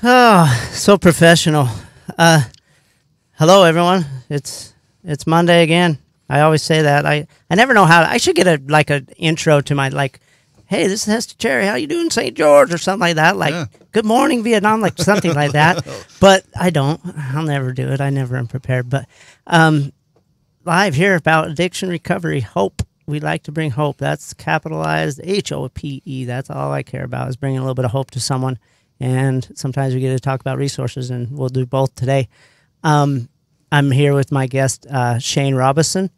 Oh, so professional. Hello, everyone. It's Monday again. I always say that. I never know how. I should get an intro to my, like, hey, this is Heston Cherry. How you doing, St. George, or something like that. Like, good morning, Vietnam, like something like that. But I don't. I'll never do it. I never am prepared. But live here about addiction recovery, hope. We like to bring hope. That's capitalized HOPE. That's all I care about, is bringing a little bit of hope to someone. And sometimes we get to talk about resources, and we'll do both today. I'm here with my guest, Shane Robison,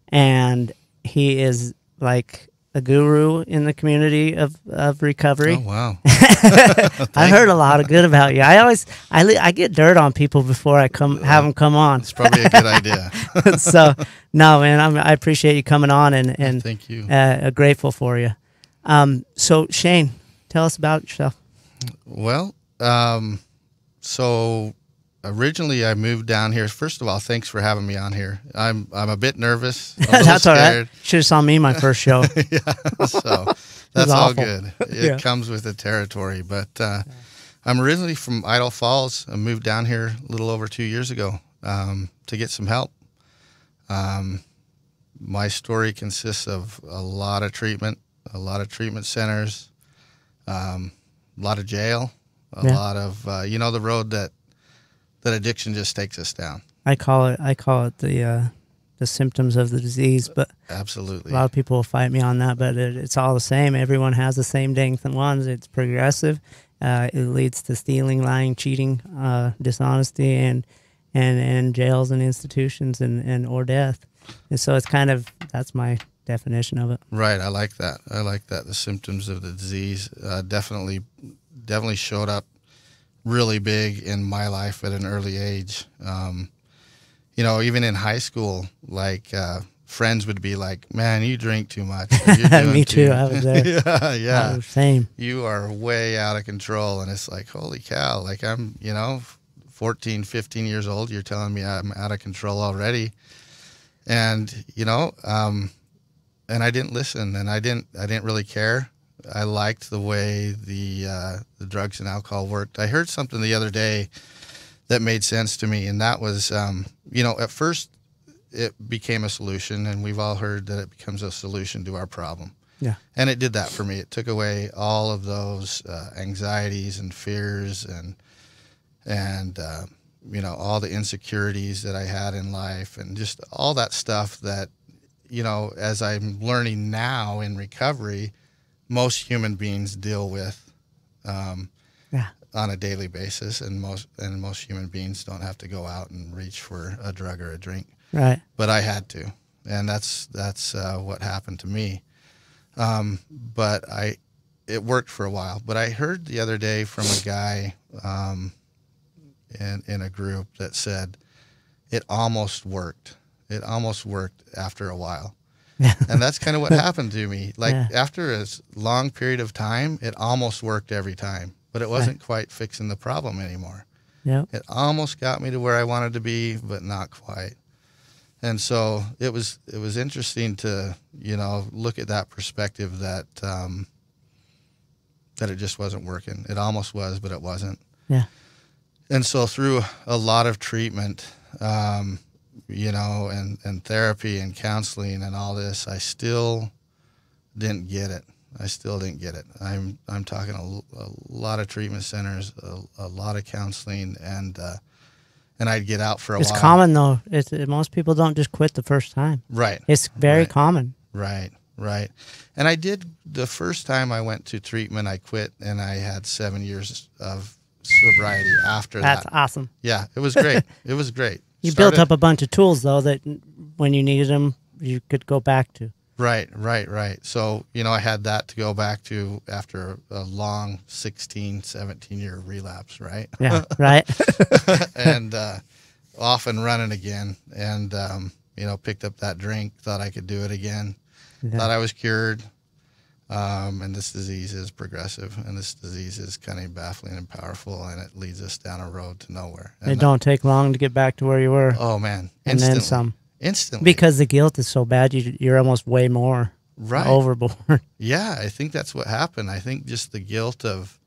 and he is like a guru in the community of recovery. Oh, wow. I heard a lot of good about you. I get dirt on people before I have them come on. It's probably a good idea. So, no, man, I appreciate you coming on, and thank you. Grateful for you. So, Shane, tell us about yourself. Well, so originally I moved down here. First of all, thanks for having me on here. I'm a bit nervous. That's all right. Should have saw me my first show. Yeah, so that's all good. It comes with the territory. But I'm originally from Idaho Falls. I moved down here a little over 2 years ago to get some help. My story consists of a lot of treatment centers, a lot of jail, a lot of the road that addiction just takes us down. I call it the symptoms of the disease, but absolutely a lot of people will fight me on that, but it's all the same. Everyone has the same dang ones. It's progressive. It leads to stealing, lying, cheating, dishonesty, and jails and institutions and or death. And so it's kind of, that's my definition of it. Right. I like that. The symptoms of the disease definitely showed up really big in my life at an early age. Even in high school, like friends would be like, "Man, you drink too much." Me too. I was there. Yeah. Same. You are way out of control, and it's like, holy cow! Like I'm, 14, 15 years old. You're telling me I'm out of control already, and and I didn't listen, and I didn't really care. I liked the way the drugs and alcohol worked. I heard something the other day that made sense to me, and that was, at first it became a solution, and we've all heard that it becomes a solution to our problem. Yeah. And it did that for me. It took away all of those anxieties and fears and all the insecurities that I had in life, and just all that stuff that, as I'm learning now in recovery, most human beings deal with on a daily basis, and most human beings don't have to go out and reach for a drug or a drink. Right. But I had to, and that's what happened to me. But it worked for a while. But I heard the other day from a guy in a group that said it almost worked. It almost worked after a while. And that's kind of what happened to me. Like after a long period of time, it almost worked every time, but it wasn't quite fixing the problem anymore. Yep. It almost got me to where I wanted to be, but not quite. And so it was interesting to, look at that perspective that it just wasn't working. It almost was, but it wasn't. Yeah. And so through a lot of treatment, and therapy and counseling and all this, I still didn't get it. I'm talking a lot of treatment centers, a lot of counseling, and I'd get out for a while. It's common though. Most people don't just quit the first time. Right. It's very common. Right. And I did, the first time I went to treatment, I quit, and I had 7 years of sobriety after that. That's awesome. Yeah, it was great. It was great. You built up a bunch of tools, though, that when you needed them, you could go back to. Right. So, I had that to go back to after a long 16, 17-year relapse, right? Yeah, right. And off and running again. And, picked up that drink, thought I could do it again. Yeah. Thought I was cured. And this disease is progressive, and this disease is kind of baffling and powerful, and it leads us down a road to nowhere. And it don't take long to get back to where you were. Oh, man. And then some. Instantly. Because the guilt is so bad, you're almost way more overboard. Yeah, I think that's what happened. I think just the guilt of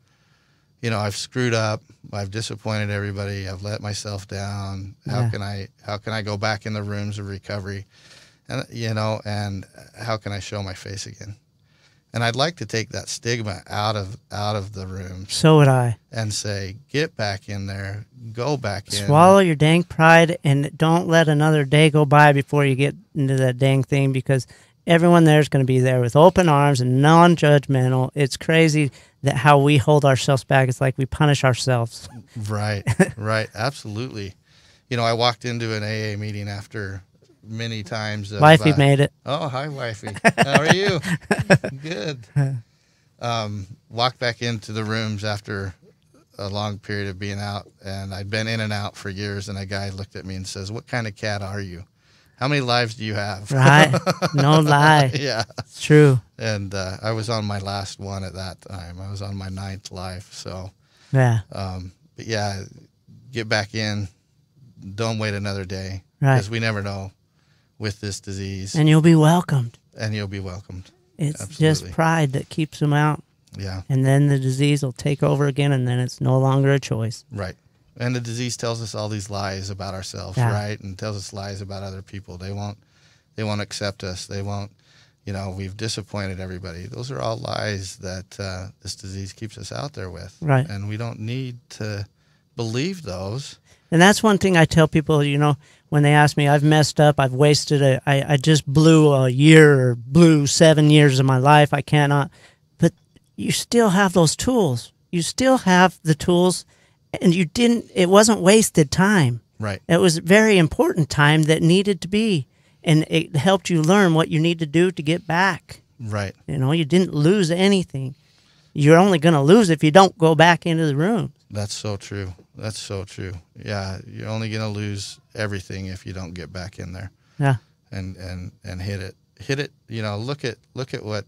you know, I've screwed up, I've disappointed everybody, I've let myself down. How can I go back in the rooms of recovery, and you know, and how can I show my face again? And I'd like to take that stigma out of the rooms. So would I. And say, get back in there, go back in. Swallow your dang pride, and don't let another day go by before you get into that dang thing, because everyone there is going to be there with open arms and non-judgmental. It's crazy that how we hold ourselves back. It's like we punish ourselves. Right, right, absolutely. You know, I walked into an AA meeting after many times. Wifey made it. Oh, hi, wifey. How are you? Good. Walked back into the rooms after a long period of being out, and I'd been in and out for years, and a guy looked at me and says, "What kind of cat are you? How many lives do you have?" Right. No lie. Yeah. It's true. And I was on my last one at that time. I was on my 9th life. So, yeah. But yeah, get back in. Don't wait another day. Right. Because we never know with this disease. And you'll be welcomed. And you'll be welcomed. It's Absolutely. just pride that keeps them out. Yeah. And then the disease will take over again, and then it's no longer a choice. Right. And the disease tells us all these lies about ourselves, right? And tells us lies about other people. They won't accept us. They won't, you know, we've disappointed everybody. Those are all lies that this disease keeps us out there with. Right. And we don't need to believe those. And that's one thing I tell people, you know, when they ask me, I've messed up, I've wasted I just blew a year or blew 7 years of my life, I cannot. But you still have those tools. You still have the tools. And it wasn't wasted time. Right. It was very important time that needed to be. And it helped you learn what you need to do to get back. Right. You know, you didn't lose anything. You're only going to lose if you don't go back into the room. That's so true. That's so true. Yeah. You're only going to lose everything if you don't get back in there. Yeah. And hit it. Hit it, you know, look at what,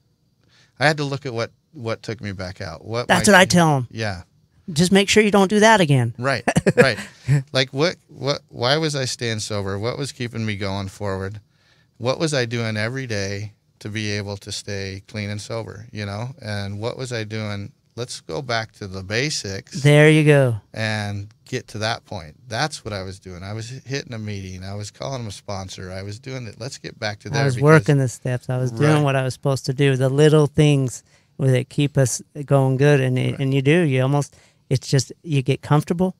I had to look at what took me back out. That's what I tell them. Yeah. Just make sure you don't do that again. Right, right. Like why was I staying sober? What was keeping me going forward? What was I doing every day to be able to stay clean and sober, you know? And what was I doing? Let's go back to the basics. There you go. And get to that point. That's what I was doing. I was hitting a meeting. I was calling a sponsor. I was doing it. Let's get back to there. I was working the steps. I was doing what I was supposed to do. The little things that keep us going good. And you do. You almost... It's just you get comfortable,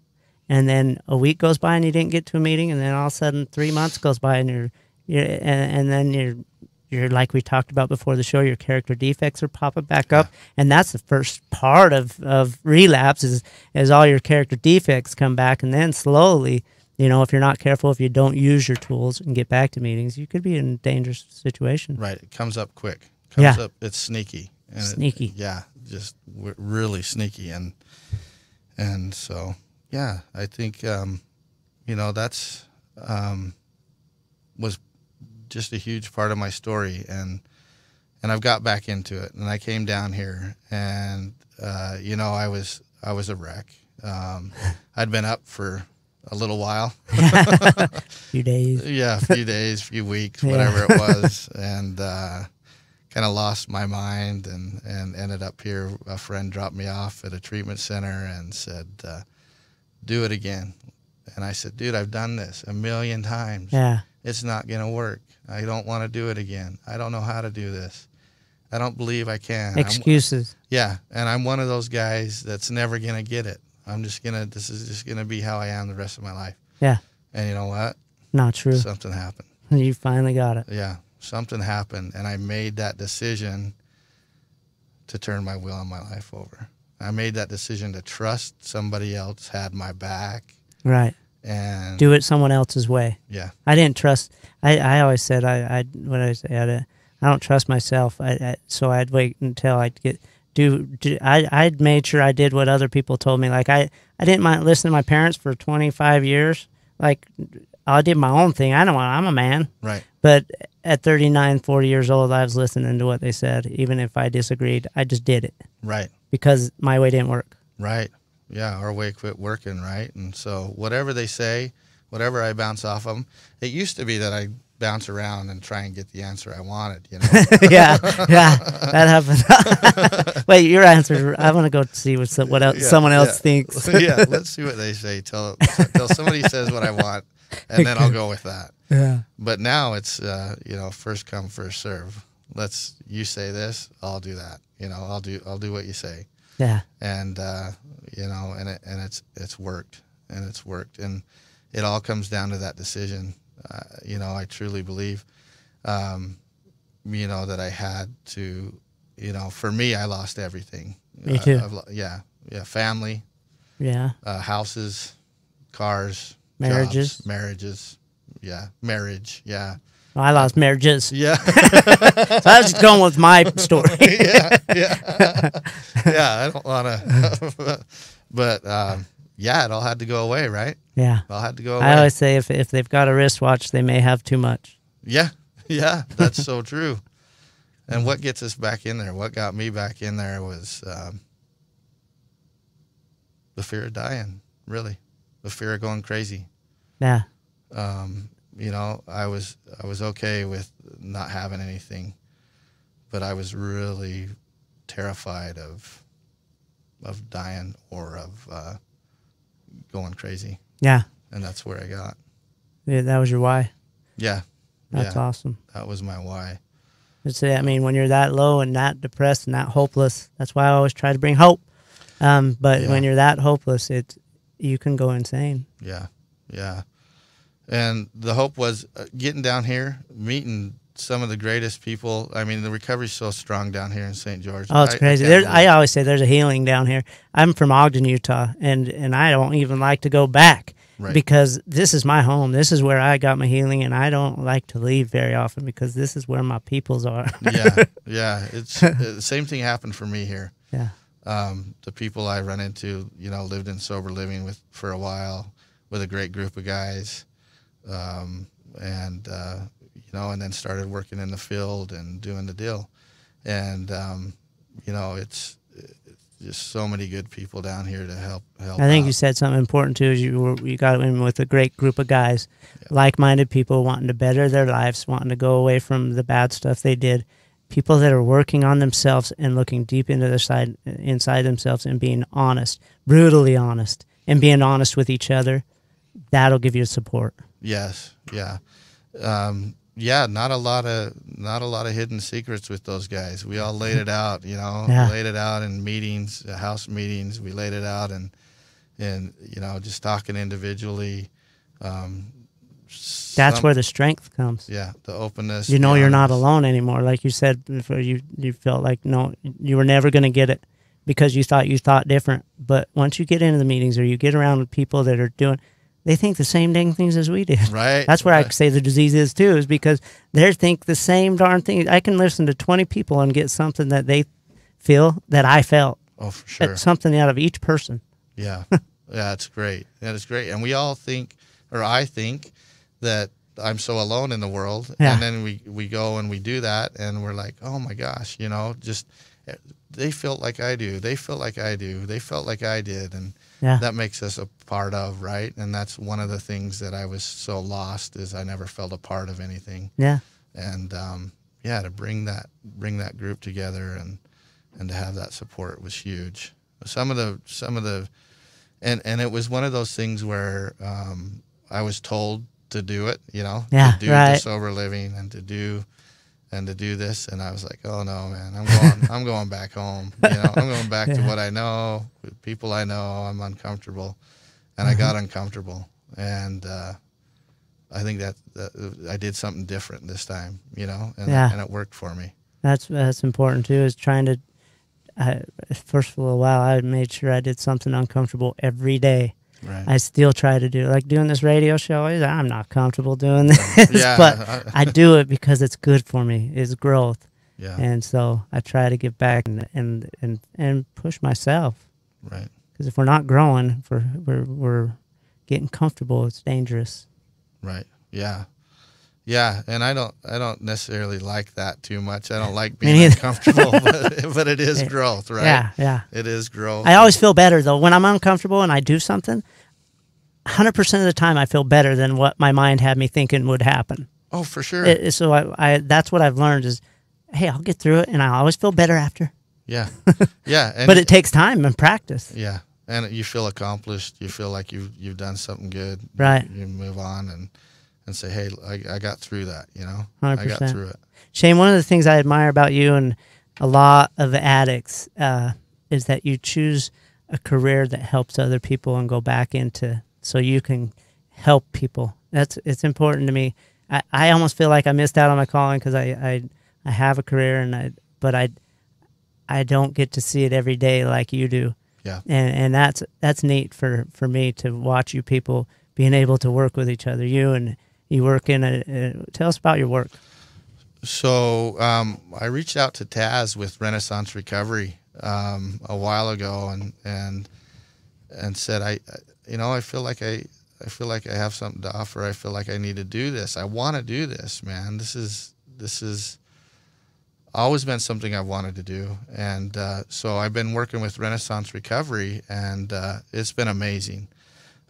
and then a week goes by and you didn't get to a meeting, and then all of a sudden 3 months goes by and then you're like we talked about before the show, your character defects are popping back up, and that's the first part of relapse is all your character defects come back, and then slowly, you know, if you're not careful, if you don't use your tools and get back to meetings, you could be in a dangerous situation. Right, it comes up quick. Comes up, it's sneaky. And sneaky. Just really sneaky. And so, yeah, I think, you know, that's was just a huge part of my story. And I've got back into it. And I came down here and, you know, I was a wreck. I'd been up for a little while. Few days. Yeah, a few days, few weeks, whatever it was. And kind of lost my mind and ended up here. A friend dropped me off at a treatment center and said, do it again. And I said, dude, I've done this 1,000,000 times. Yeah. It's not going to work. I don't want to do it again. I don't know how to do this. I don't believe I can. Excuses. Yeah. And I'm one of those guys that's never going to get it. This is just going to be how I am the rest of my life. Yeah. And you know what? Not true. Something happened. You finally got it. Yeah. Something happened, and I made that decision to turn my will on my life over. I made that decision to trust somebody else had my back. Right. And do it someone else's way. Yeah. I didn't trust. I always said I don't trust myself. So I'd wait until I'd get I'd made sure I did what other people told me. Like I didn't mind listening to my parents for 25 years. Like I did my own thing. I'm a man. Right. But at 39, 40 years old, I was listening to what they said. Even if I disagreed, I just did it. Right. Because my way didn't work. Right. Yeah, our way quit working, right? And so whatever they say, whatever I bounce off of them, it used to be that bounce around and try and get the answer I wanted, you know. Yeah, that happened. Wait, your answer. I want to go see what else someone else thinks. Yeah, let's see what they say. Till somebody says what I want, and then I'll go with that. Yeah. But now it's first come, first serve. You say this, I'll do that. You know, I'll do what you say. Yeah. And it's worked, and it all comes down to that decision. I truly believe, that I had to, for me, I lost everything. Me too. Family. Yeah. Houses, cars, marriages. Jobs, marriages. Yeah. Marriage. Yeah. Well, I lost marriages. Yeah. So I was just going with my story. Yeah. I don't want to, but it all had to go away, right? Yeah. It all had to go away. I always say if they've got a wristwatch, they may have too much. Yeah. That's so true. And what gets us back in there? What got me back in there was the fear of dying. Really, the fear of going crazy. Yeah. I was okay with not having anything, but I was really terrified of dying or of going crazy. Yeah. And that's where I got. Yeah, that was your why. Yeah. That's awesome. That was my why. When you're that low and that depressed and that hopeless, that's why I always try to bring hope. But when you're that hopeless, you can go insane. Yeah. And the hope was getting down here, meeting some of the greatest people. I mean, the recovery's so strong down here in St. George. Oh, it's crazy. I always say there's a healing down here. I'm from Ogden, Utah, and I don't even like to go back because this is my home. This is where I got my healing, and I don't like to leave very often because this is where my peoples are. Yeah. It's the same thing happened for me here. Yeah. The people I run into, lived in sober living for a while with a great group of guys. And then started working in the field and doing the deal. And, it's just so many good people down here to help I think out. you said something important too, is you got in with a great group of guys, like-minded people wanting to better their lives, wanting to go away from the bad stuff they did, people that are working on themselves and looking deep into inside themselves and being honest, brutally honest, and being honest with each other. That'll give you support. Yes. Yeah. Not a lot of hidden secrets with those guys. We all laid it out, laid it out in meetings, house meetings. We laid it out and just talking individually. That's where the strength comes. Yeah. The openness. You're not alone anymore. Like you said before, you felt like, no, you were never going to get it because you thought different. But once you get into the meetings or you get around with people that are they think the same dang things as we did. Right. That's where I say the disease is too, is because they think the same darn thing. I can listen to 20 people and get something that they feel that I felt. Oh, for sure. That's something out of each person. Yeah. Yeah, it's great. That is great. And we all think, or I think, that I'm so alone in the world. Yeah. And then we go and we do that and we're like, oh my gosh, just they felt like I do. They felt like I do. They felt like I did. And that makes us a part of, right? And that's one of the things that I was so lost is I never felt a part of anything. Yeah. And to bring that group together and to have that support was huge. Some of the and it was one of those things where I was told to do it, to do the sober living and to do this, and I was like, oh no, man, I'm going back home. I'm going back to what I know, with people I know. I'm uncomfortable, and I got uncomfortable, and I think that I did something different this time, and it worked for me. That's important too. Is trying to first of a while, I made sure I did something uncomfortable every day. Right. I still try to do it. Like doing this radio show, I'm not comfortable doing this, but I do it because it's good for me. It's growth. Yeah. And so I try to get back and push myself. Right. Because if we're not growing, if we're getting comfortable, it's dangerous. Right. Yeah. Yeah, and I don't necessarily like that too much. I don't like being uncomfortable, but it is growth, right? Yeah. It is growth. I always feel better though when I'm uncomfortable and I do something. 100% of the time, I feel better than what my mind had me thinking would happen. Oh, for sure. So I that's what I've learned is, hey, I'll get through it, and I always feel better after. Yeah. Yeah. And But it takes time and practice. yeah. And you feel accomplished. You feel like you've done something good. Right. You move on and say, hey, I got through that, 100%. I got through it. Shane, one of the things I admire about you and a lot of addicts is that you choose a career that helps other people and go back into so you can help people. It's important to me. I almost feel like I missed out on my calling because I have a career but I don't get to see it every day like you do. Yeah. And that's neat for me to watch you people being able to work with each other. You work in tell us about your work. So I reached out to Taz with Renaissance Recovery a while ago and said I feel like I have something to offer. I feel like I need to do this. I want to do this, man. This is always been something I've wanted to do. And so I've been working with Renaissance Recovery, and it's been amazing.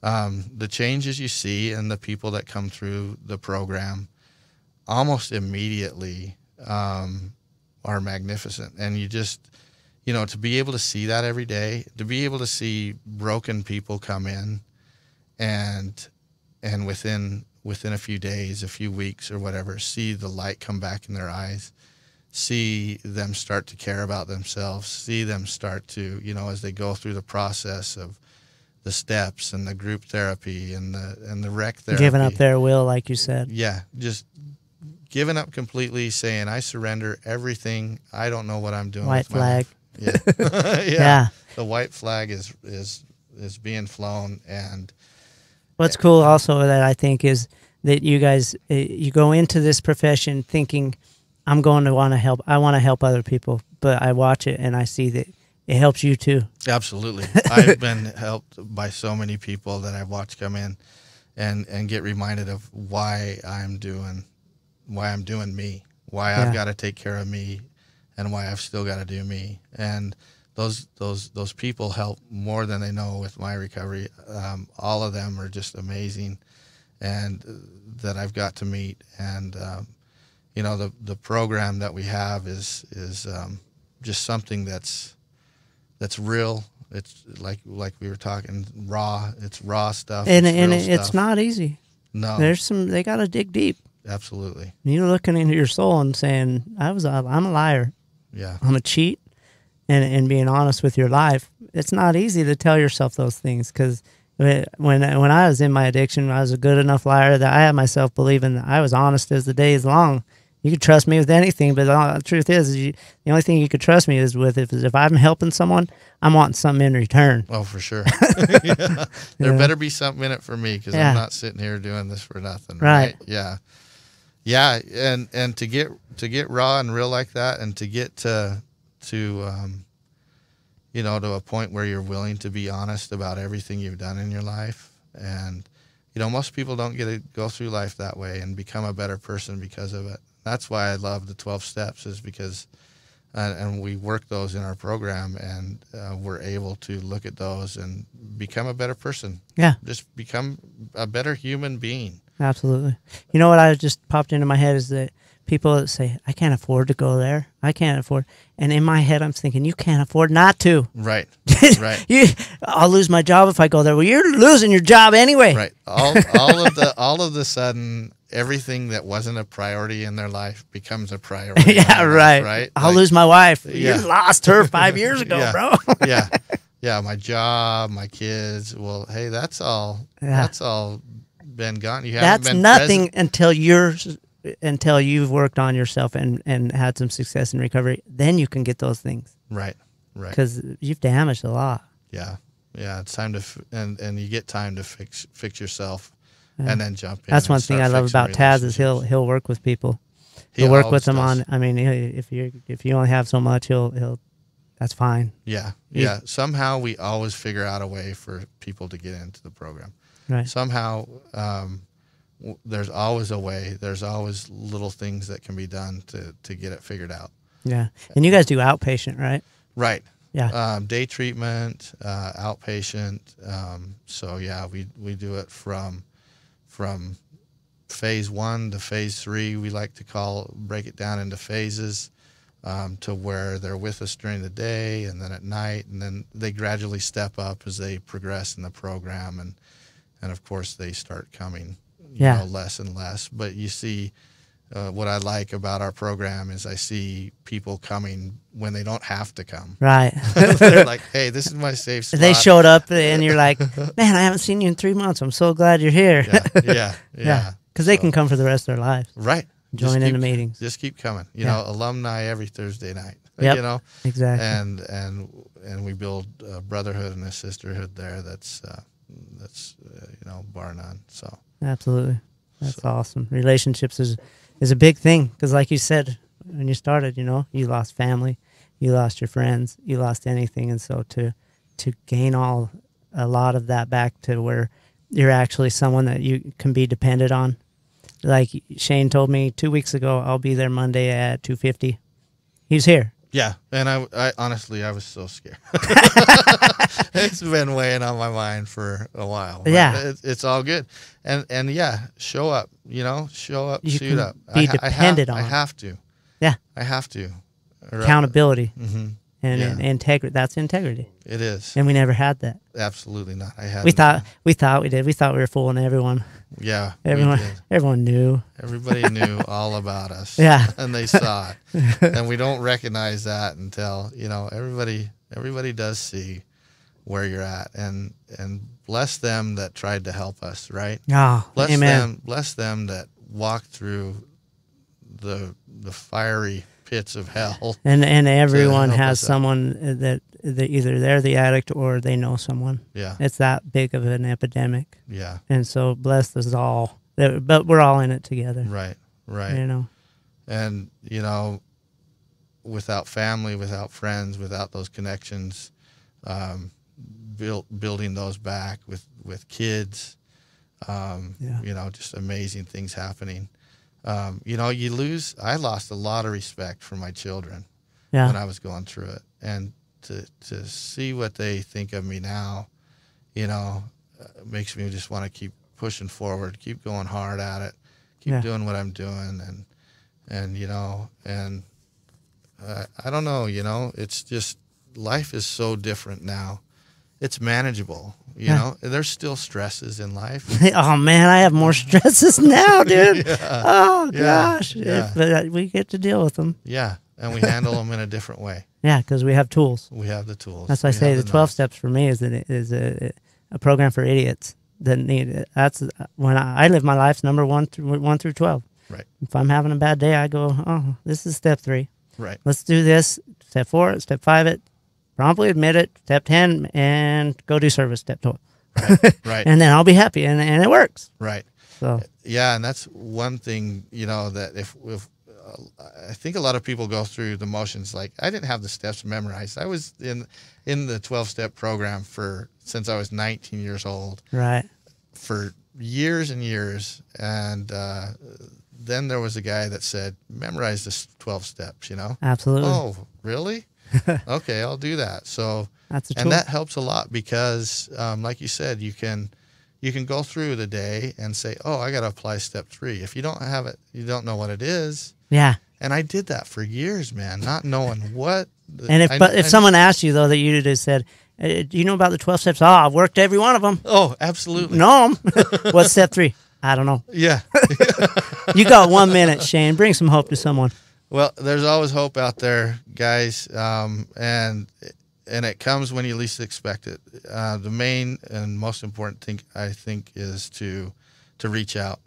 The changes you see and the people that come through the program almost immediately are magnificent. And you just, to be able to see that every day, to be able to see broken people come in and within a few days, a few weeks or whatever, see the light come back in their eyes, see them start to care about themselves, see them start to, as they go through the process of the steps and the group therapy and the rec therapy. Giving up their will, like you said. Yeah, just giving up completely, saying, I surrender everything. I don't know what I'm doing. White with flag. My life. Yeah. Yeah. The white flag is being flown. And what's cool also that I think is that you guys, you go into this profession thinking, I'm going to want to help. I want to help other people, but I watch it and I see that it helps you too. Absolutely. I've been helped by so many people that I've watched come in and get reminded of why I'm doing me, why I've got to take care of me, and why I've still got to do me. And those people help more than they know with my recovery. All of them are just amazing, and that I've got to meet. And the program that we have is just something that's real. It's like we were talking, raw. It's raw stuff. And it's it's not easy. No, they got to dig deep. Absolutely. You're looking into your soul and saying, I'm a liar. Yeah. I'm a cheat, and being honest with your life. It's not easy to tell yourself those things because when I was in my addiction, I was a good enough liar that I had myself believing that I was honest as the day is long. You could trust me with anything, but the truth is the only thing you could trust me is with if I'm helping someone, I'm wanting something in return. Oh, for sure. Yeah. There better be something in it for me because I'm not sitting here doing this for nothing. Right. Yeah. Yeah. And to get raw and real like that, and to get to a point where you're willing to be honest about everything you've done in your life. And, most people don't get to go through life that way and become a better person because of it. That's why I love the 12 steps, is because, and we work those in our program, and we're able to look at those and become a better person. Yeah. Just become a better human being. Absolutely. You know what I just popped into my head is that people that say, I can't afford to go there. I can't afford. And in my head, I'm thinking, you can't afford not to. Right. Right. I'll lose my job if I go there. Well, you're losing your job anyway. Right. All of the sudden, everything that wasn't a priority in their life becomes a priority. Yeah, right. Right. I'll lose my wife. Yeah. You lost her 5 years ago, bro. Yeah. Yeah. My job, my kids. Well, hey, that's all. Yeah. That's all been gone. You haven't That's been nothing present. until you've worked on yourself and had some success in recovery. Then you can get those things. Right. Right. Because you've damaged a lot. Yeah. Yeah. It's time to and you get time to fix yourself, and then jump in. That's one thing I love about Taz is he'll work with people. He'll work with them on. I mean, if you only have so much, he'll. That's fine. Yeah. Yeah. Somehow we always figure out a way for people to get into the program. Right. Somehow, there's always a way. There's always little things that can be done to get it figured out. Yeah. And you guys do outpatient, right? Right. Yeah. Day treatment, outpatient. So yeah, we do it from phase 1 to phase 3, we like to break it down into phases, to where they're with us during the day and then at night, and then they gradually step up as they progress in the program, and of course they start coming, you know, less and less. But you see, what I like about our program is I see people coming when they don't have to come. Right. They're like, hey, this is my safe spot. They showed up and you're like, man, I haven't seen you in 3 months. I'm so glad you're here. Yeah. Because they can come for the rest of their lives. Right. Join in the meetings. Just keep coming. You know, alumni every Thursday night. Yep, you know, exactly. And we build a brotherhood and a sisterhood there. That's you know, bar none. So absolutely, that's awesome. Relationships is a big thing, because like you said when you started, you know, you lost family, you lost your friends, you lost anything, and so to gain a lot of that back to where you're actually someone that you can be depended on. Like Shane told me 2 weeks ago, I'll be there Monday at 2:50. He's here. Yeah, and I honestly, I was so scared. It's been weighing on my mind for a while. Yeah, it's all good, and yeah, show up. You know, show up, you suit up. Be depended on. I have to. Yeah, I have to. Accountability and Yeah. integrity. That's integrity. It is, and we never had that. Absolutely not. We thought we did. We thought we were fooling everyone. Yeah, everyone knew. Everybody knew all about us. Yeah, and they saw it, and we don't recognize that until, you know, everybody does see where you're at, and bless them that tried to help us, right? Oh, amen. Bless them that walked through the fiery pits of hell. And everyone has someone that either they're the addict or they know someone. Yeah. It's that big of an epidemic. Yeah. And so bless us all. But we're all in it together. Right. You know. And, you know, without family, without friends, without those connections, building those back with kids, you know, just amazing things happening. You know, I lost a lot of respect for my children when I was going through it. And to see what they think of me now, you know, makes me just want to keep pushing forward, keep going hard at it, keep doing what I'm doing. And you know, and I don't know, you know, it's just, life is so different now. It's manageable, you know. There's still stresses in life. Oh man, I have more stresses now, dude. Oh gosh, Yeah. But we get to deal with them. Yeah, and we handle them in a different way. Yeah, because we have tools. We have the tools. That's why I say the 12 steps for me is a program for idiots that need it. That's when I live my life number 1 through 12. Right. If I'm having a bad day, I go, oh, this is step 3. Right. Let's do this. Step 4, step 5 it. Promptly admit it. Step 10, and go do service. Step 12. Right. And then I'll be happy, and it works. Right. So yeah, and that's one thing, you know, that if I think a lot of people go through the motions. Like, I didn't have the steps memorized. I was in the 12-step program since I was 19 years old. Right. For years and years, and then there was a guy that said, memorize the 12 steps. You know. Absolutely. Oh, really? Okay, I'll do that. So that's a tool. And that helps a lot because, like you said, you can go through the day and say, oh, I got to apply step 3. If you don't have it, you don't know what it is. Yeah. And I did that for years, man, not knowing what. And if someone asked you, though, that you just said, do you know about the 12 steps? Oh, I've worked every one of them. Oh, absolutely. Know them. What's step 3? I don't know. Yeah. You got 1 minute, Shane. Bring some hope to someone. Well, there's always hope out there, guys, and it comes when you least expect it. The main and most important thing, I think, is to reach out,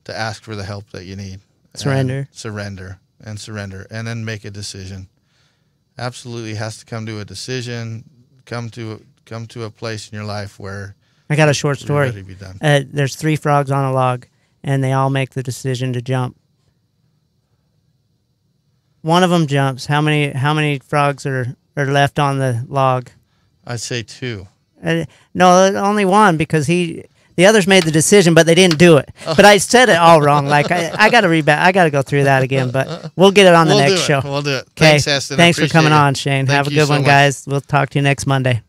to ask for the help that you need. Surrender, and then make a decision. Absolutely has to come to a decision. Come to a place in your life where I got a short story. Ready to be done. There's 3 frogs on a log, and they all make the decision to jump. One of them jumps. How many frogs are left on the log? I'd say 2. No, only 1, because the others made the decision, but they didn't do it. Oh. But I said it all wrong. Like I got to read back. I got to go through that again. But we'll get it on the next show. We'll do it. Okay. Thanks, Heston. Thanks for coming on, Shane. Have a good one, guys. We'll talk to you next Monday.